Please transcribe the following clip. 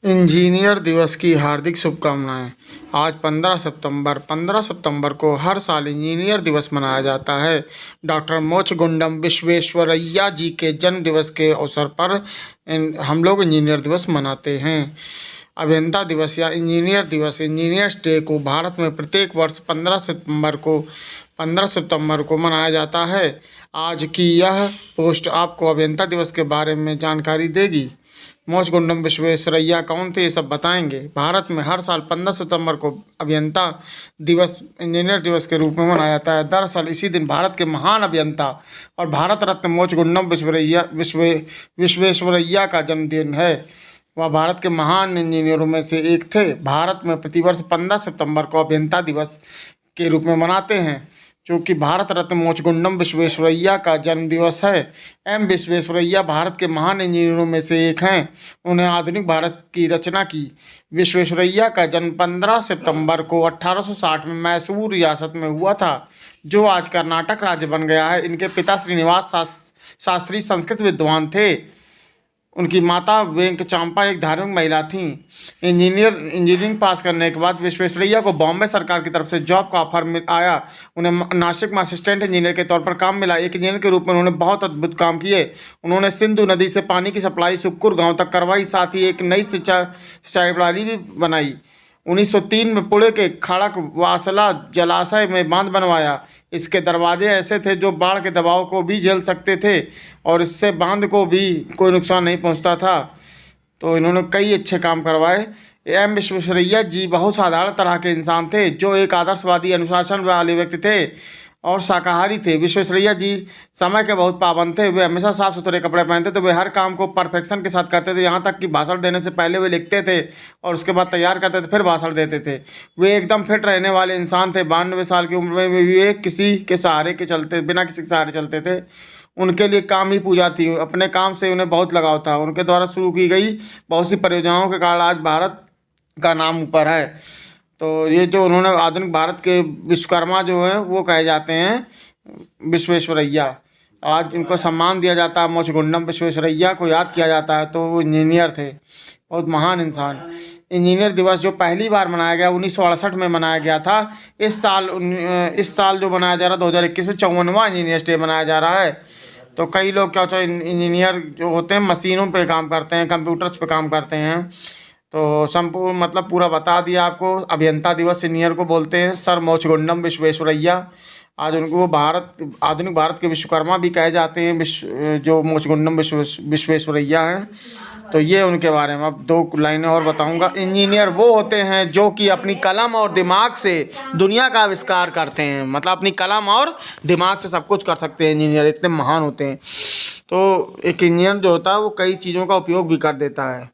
Engineer दिवस की हार्दिक शुभकामनाएं। आज 15 सितंबर को हर साल इंजीनियर दिवस मनाया जाता है। डॉक्टर मोक्षगुंडम विश्वेश्वरैया जी के जन्म दिवस के अवसर पर हम लोग इंजीनियर दिवस मनाते हैं। अभियंता दिवस या इंजीनियर दिवस, इंजीनियर्स डे को भारत में प्रत्येक वर्ष 15 सितंबर को मनाया जाता है। आज की यह पोस्ट आपको अभियंता दिवस के बारे में जानकारी देगी। मोक्षगुंडम विश्वेश्वरैया कौन थे, ये सब बताएंगे। भारत में हर साल 15 सितंबर को अभियंता दिवस, इंजीनियर दिवस के रूप में मनाया जाता है। दरअसल इसी दिन भारत के महान अभियंता और भारत रत्न मोक्षगुंडम विश्वेश्वरैया का जन्मदिन है। वह भारत के महान इंजीनियरों में से एक थे। भारत में प्रतिवर्ष 15 सितंबर को अभियंता दिवस के रूप में मनाते हैं, क्योंकि भारत रत्न मोक्षगुंडम विश्वेश्वरैया का जन्म दिवस है। एम विश्वेश्वरैया भारत के महान इंजीनियरों में से एक हैं। उन्हें आधुनिक भारत की रचना की। विश्वेश्वरैया का जन्म 15 सितंबर को 1860 में मैसूर रियासत में हुआ था, जो आज कर्नाटक राज्य बन गया है। इनके पिता श्रीनिवास शास्त्री संस्कृत विद्वान थे। उनकी माता वेंक चांपा एक धार्मिक महिला थीं। इंजीनियरिंग पास करने के बाद विश्वेश्वरैया को बॉम्बे सरकार की तरफ से जॉब का ऑफर आया। उन्हें नासिक में असिस्टेंट इंजीनियर के तौर पर काम मिला। एक इंजीनियर के रूप में उन्होंने बहुत अद्भुत काम किए। उन्होंने सिंधु नदी से पानी की सप्लाई सुक्कुर गांव तक करवाई, साथ ही एक नई सिंचाई प्रणाली भी बनाई। 1903 में पुणे के खड़क वासला जलाशय में बांध बनवाया। इसके दरवाजे ऐसे थे जो बाढ़ के दबाव को भी झेल सकते थे और इससे बांध को भी कोई नुकसान नहीं पहुंचता था। तो इन्होंने कई अच्छे काम करवाए। एम विश्वेश्वरैया जी बहुत साधारण तरह के इंसान थे, जो एक आदर्शवादी अनुशासन वाले व्यक्ति थे और शाकाहारी थे। विश्वेश्वरैया जी समय के बहुत पाबंद थे। वे हमेशा साफ सुथरे कपड़े पहनते थे। वे हर काम को परफेक्शन के साथ करते थे, यहाँ तक कि भाषण देने से पहले वे लिखते थे और उसके बाद तैयार करते थे, फिर भाषण देते थे। वे एकदम फिट रहने वाले इंसान थे। 92 साल की उम्र में वे किसी के सहारे के चलते, बिना किसी के सहारे चलते थे। उनके लिए काम ही पूजा थी। अपने काम से उन्हें बहुत लगाव था। उनके द्वारा शुरू की गई बहुत सी परियोजनाओं के कारण आज भारत का नाम ऊपर है। तो ये जो उन्होंने आधुनिक भारत के विश्वकर्मा जो हैं वो कहे जाते हैं विश्वेश्वरैया। आज इनको सम्मान दिया जाता है। मोक्षगुंडम विश्वेश्वरैया को याद किया जाता है। तो वो इंजीनियर थे, बहुत महान इंसान। इंजीनियर दिवस जो पहली बार मनाया गया 1968 में मनाया गया था। इस साल जो मनाया जा रहा है 2021 में 54वां इंजीनियर्स डे मनाया जा रहा है। तो कई लोग क्या होता है, इंजीनियर जो होते हैं मशीनों पे काम करते हैं, कंप्यूटर्स पे काम करते हैं। तो संपूर्ण मतलब पूरा बता दिया आपको। अभियंता दिवस इंजीनियर को बोलते हैं, सर मोक्षगुंडम विश्वेश्वरैया। आज उनको वो आधुनिक भारत के विश्वकर्मा भी कहे जाते हैं, जो मोक्षगुंडम विश्वेश्वरैया हैं। तो ये उनके बारे में अब 2 लाइनें और बताऊंगा। इंजीनियर वो होते हैं जो कि अपनी कलम और दिमाग से दुनिया का आविष्कार करते हैं। मतलब अपनी कलम और दिमाग से सब कुछ कर सकते हैं। इंजीनियर इतने महान होते हैं। तो एक इंजीनियर जो होता है वो कई चीज़ों का उपयोग भी कर देता है।